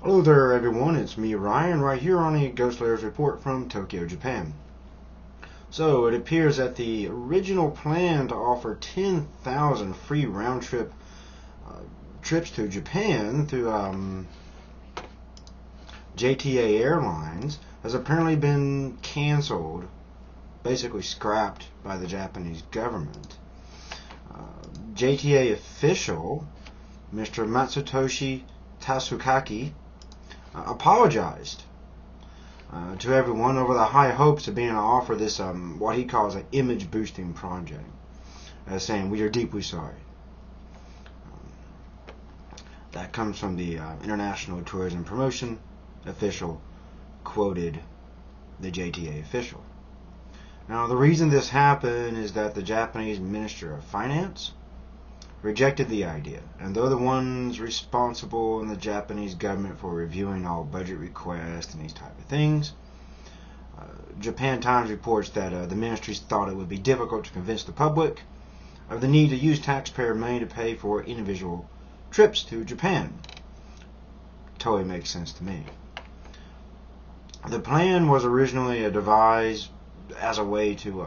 Hello there everyone, it's me Ryan right here on a Ghost Layers report from Tokyo, Japan. So it appears that the original plan to offer 10,000 free round-trip trips to Japan through JTA Airlines has apparently been canceled, basically scrapped by the Japanese government. JTA official Mr. Matsutoshi Tasukaki apologized to everyone over the high hopes of being able to offer this what he calls an image boosting project, saying we are deeply sorry. That comes from the International Tourism Promotion official, quoted the JTA official. Now the reason this happened is that the Japanese Minister of Finance rejected the idea, and they're the ones responsible in the Japanese government for reviewing all budget requests and these type of things. Japan Times reports that the ministries thought it would be difficult to convince the public of the need to use taxpayer money to pay for individual trips to Japan. Totally makes sense to me. The plan was originally devised as a way to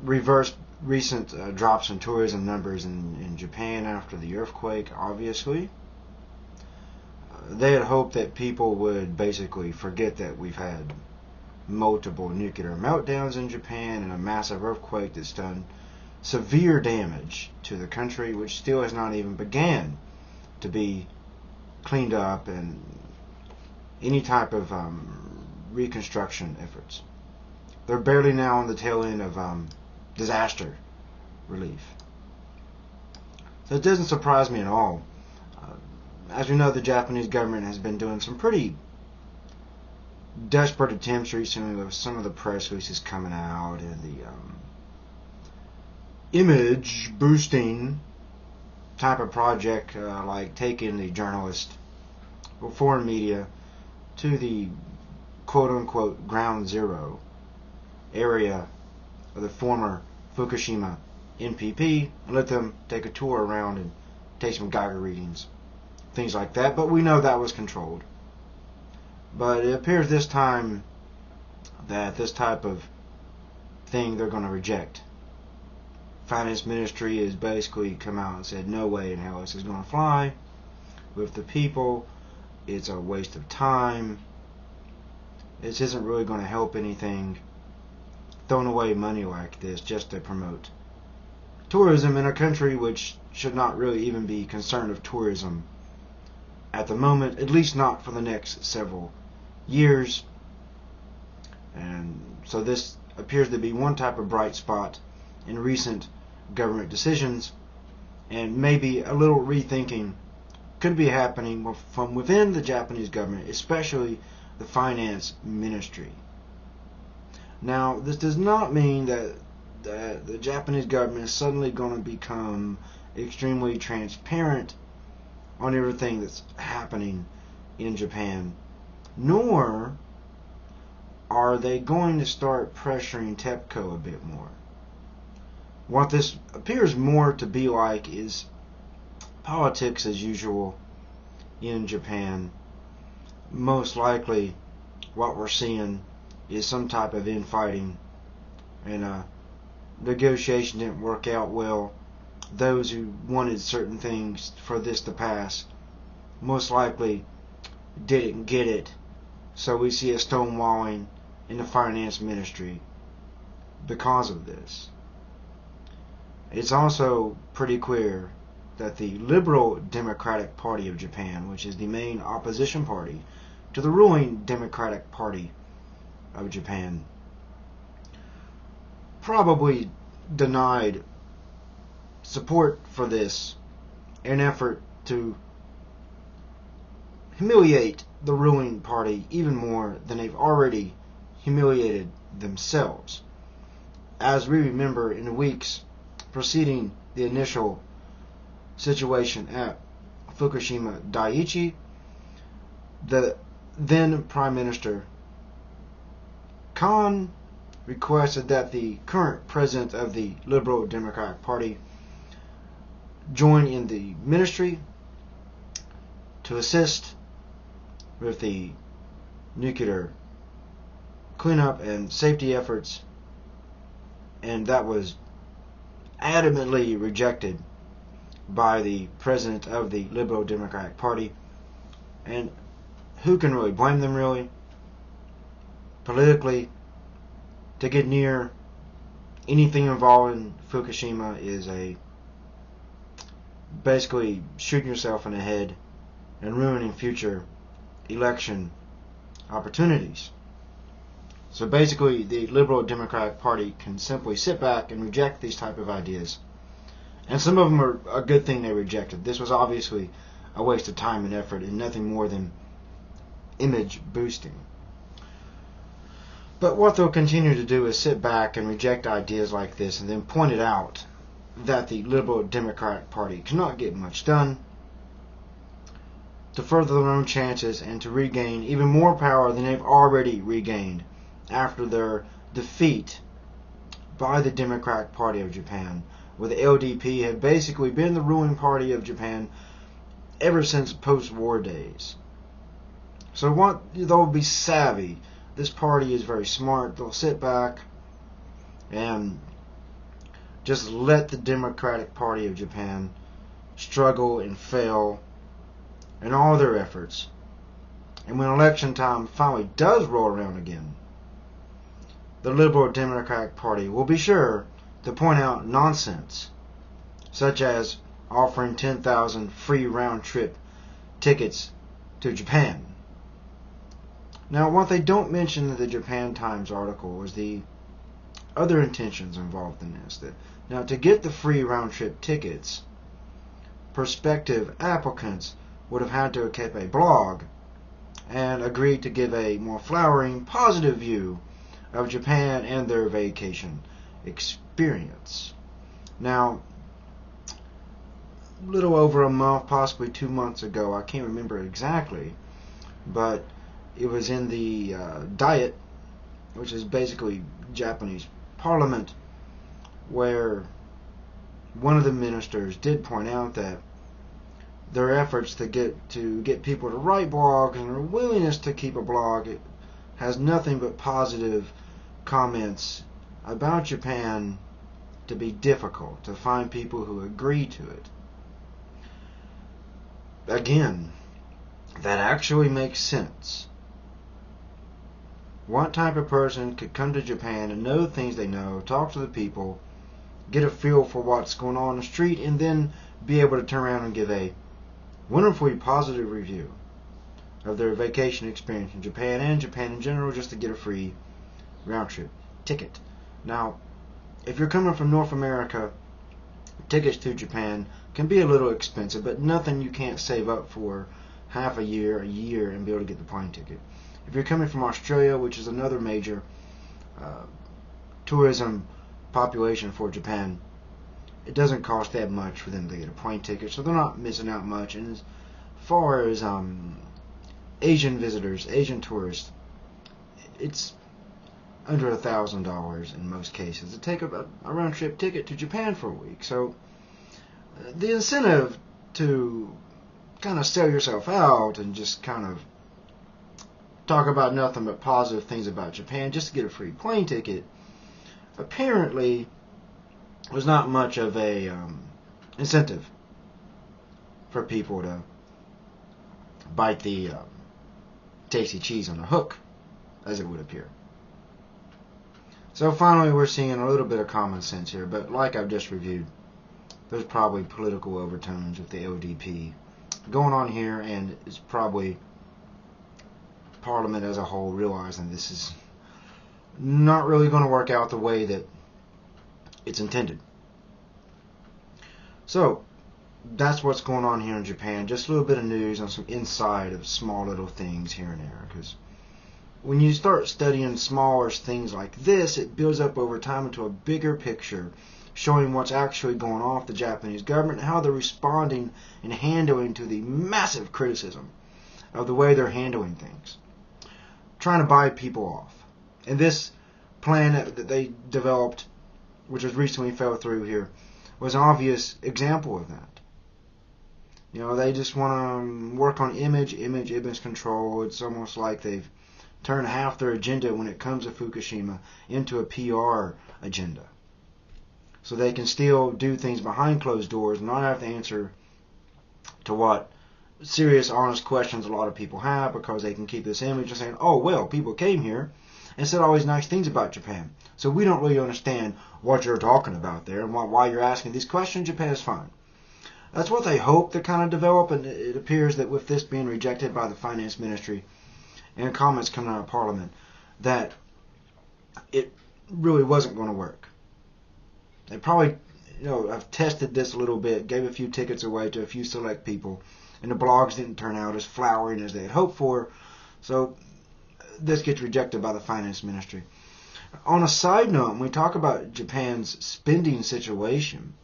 reverse recent drops in tourism numbers in Japan after the earthquake, obviously. They had hoped that people would basically forget that we've had multiple nuclear meltdowns in Japan and a massive earthquake that's done severe damage to the country, which still has not even began to be cleaned up and any type of reconstruction efforts. They're barely now on the tail end of disaster relief. So it doesn't surprise me at all. As we know, the Japanese government has been doing some pretty desperate attempts recently with some of the press releases coming out and the image boosting type of project, like taking the journalist or foreign media to the quote-unquote ground zero area of the former Fukushima NPP and let them take a tour around and take some Geiger readings, things like that. But we know that was controlled. But it appears this time that this type of thing they're going to reject. Finance Ministry has basically come out and said no way in hell this is going to fly with the people. It's a waste of time. This isn't really going to help anything. Throwing away money like this just to promote tourism in a country which should not really even be concerned of tourism at the moment, at least not for the next several years. And so this appears to be one type of bright spot in recent government decisions, and maybe a little rethinking could be happening from within the Japanese government, especially the finance ministry. Now, this does not mean that the Japanese government is suddenly going to become extremely transparent on everything that's happening in Japan, nor are they going to start pressuring TEPCO a bit more. What this appears more to be like is politics as usual in Japan. Most likely what we're seeing is some type of infighting, and negotiation didn't work out well. Those who wanted certain things for this to pass most likely didn't get it, so we see a stonewalling in the finance ministry because of this. It's also pretty clear that the Liberal Democratic Party of Japan, which is the main opposition party to the ruling Democratic Party of Japan, probably denied support for this in an effort to humiliate the ruling party even more than they've already humiliated themselves. As we remember, in the weeks preceding the initial situation at Fukushima Daiichi, the then Prime Minister Khan requested that the current president of the Liberal Democratic Party join in the ministry to assist with the nuclear cleanup and safety efforts, and that was adamantly rejected by the president of the Liberal Democratic Party. And who can really blame them, really? Politically, to get near anything involving Fukushima is basically shooting yourself in the head and ruining future election opportunities. So basically, the Liberal Democratic Party can simply sit back and reject these type of ideas. And some of them are a good thing they rejected. This was obviously a waste of time and effort and nothing more than image boosting. But what they'll continue to do is sit back and reject ideas like this and then point it out that the Liberal Democratic Party cannot get much done, to further their own chances and to regain even more power than they've already regained after their defeat by the Democratic Party of Japan, where the LDP had basically been the ruling party of Japan ever since post-war days. So they'll be savvy. This party is very smart. They'll sit back and just let the Democratic Party of Japan struggle and fail in all their efforts. And when election time finally does roll around again, the Liberal Democratic Party will be sure to point out nonsense, such as offering 10,000 free round-trip tickets to Japan. Now, what they don't mention in the Japan Times article is the other intentions involved in this. Now, to get the free round-trip tickets, prospective applicants would have had to have kept a blog and agreed to give a more flowering, positive view of Japan and their vacation experience. Now, a little over a month, possibly 2 months ago, I can't remember exactly, but it was in the Diet, which is basically Japanese parliament, where one of the ministers did point out that their efforts to get people to write blogs and their willingness to keep a blog, it has nothing but positive comments about Japan, to be difficult to find people who agree to it. Again, that actually makes sense. What type of person could come to Japan and know the things they know, talk to the people, get a feel for what's going on the street, and then be able to turn around and give a wonderfully positive review of their vacation experience in Japan and Japan in general, just to get a free round-trip ticket. Now, if you're coming from North America, tickets to Japan can be a little expensive, but nothing you can't save up for half a year, and be able to get the plane ticket. If you're coming from Australia, which is another major tourism population for Japan, it doesn't cost that much for them to get a plane ticket, so they're not missing out much. And as far as Asian visitors, Asian tourists, it's under $1,000 in most cases to take a round-trip ticket to Japan for a week. So the incentive to kind of sell yourself out and just kind of talk about nothing but positive things about Japan just to get a free plane ticket apparently was not much of a incentive for people to bite the tasty cheese on the hook, as it would appear. So finally, we're seeing a little bit of common sense here, but like I've just reviewed, there's probably political overtones with the LDP going on here, and it's probably Parliament as a whole realizing this is not really going to work out the way that it's intended. So that's what's going on here in Japan. Just a little bit of news on some inside of small little things here and there, because when you start studying smaller things like this, it builds up over time into a bigger picture, showing what's actually going on with the Japanese government, how they're responding and handling to the massive criticism of the way they're handling things, trying to buy people off. And this plan that they developed, which has recently fell through here, was an obvious example of that. You know, they just want to work on image control. It's almost like they've turned half their agenda when it comes to Fukushima into a PR agenda. So they can still do things behind closed doors and not have to answer to what serious, honest questions a lot of people have, because they can keep this image of saying, oh, well, people came here and said all these nice things about Japan. So we don't really understand what you're talking about there and why you're asking these questions. Japan is fine. That's what they hope to kind of develop, and it appears that with this being rejected by the finance ministry and comments coming out of Parliament, that it really wasn't going to work. They probably, have tested this a little bit, gave a few tickets away to a few select people, and the blogs didn't turn out as flowering as they had hoped for, so this gets rejected by the finance ministry. On a side note, when we talk about Japan's spending situation,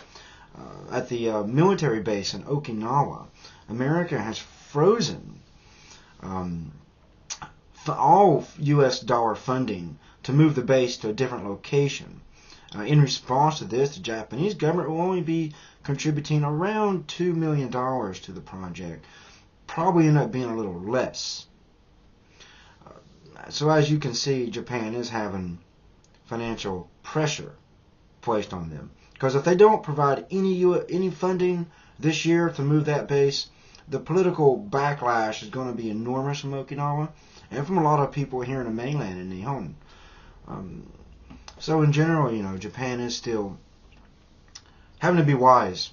at the military base in Okinawa, America has frozen all U.S. dollar funding to move the base to a different location. In response to this, the Japanese government will only be contributing around $2 million to the project. Probably end up being a little less. So as you can see, Japan is having financial pressure placed on them. Because if they don't provide any funding this year to move that base, the political backlash is going to be enormous from Okinawa and from a lot of people here in the mainland in Nihon. So in general, Japan is still having to be wise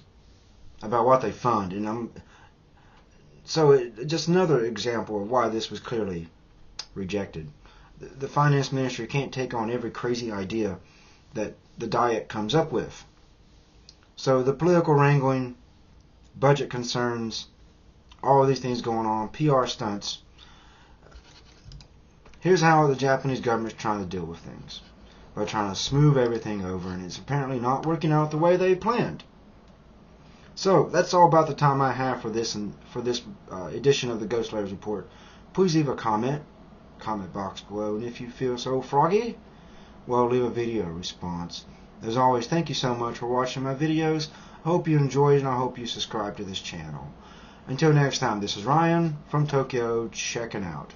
about what they fund. And just another example of why this was clearly rejected. The finance ministry can't take on every crazy idea that the Diet comes up with. So the political wrangling, budget concerns, all of these things going on, PR stunts. Here's how the Japanese government is trying to deal with things. By trying to smooth everything over, and it's apparently not working out the way they planned. So that's all about the time I have for this edition of the Ghost Layers Report. Please leave a comment box below, and if you feel so froggy, well, leave a video response. As always, thank you so much for watching my videos. I hope you enjoyed, and I hope you subscribe to this channel. Until next time, this is Ryan from Tokyo, checking out.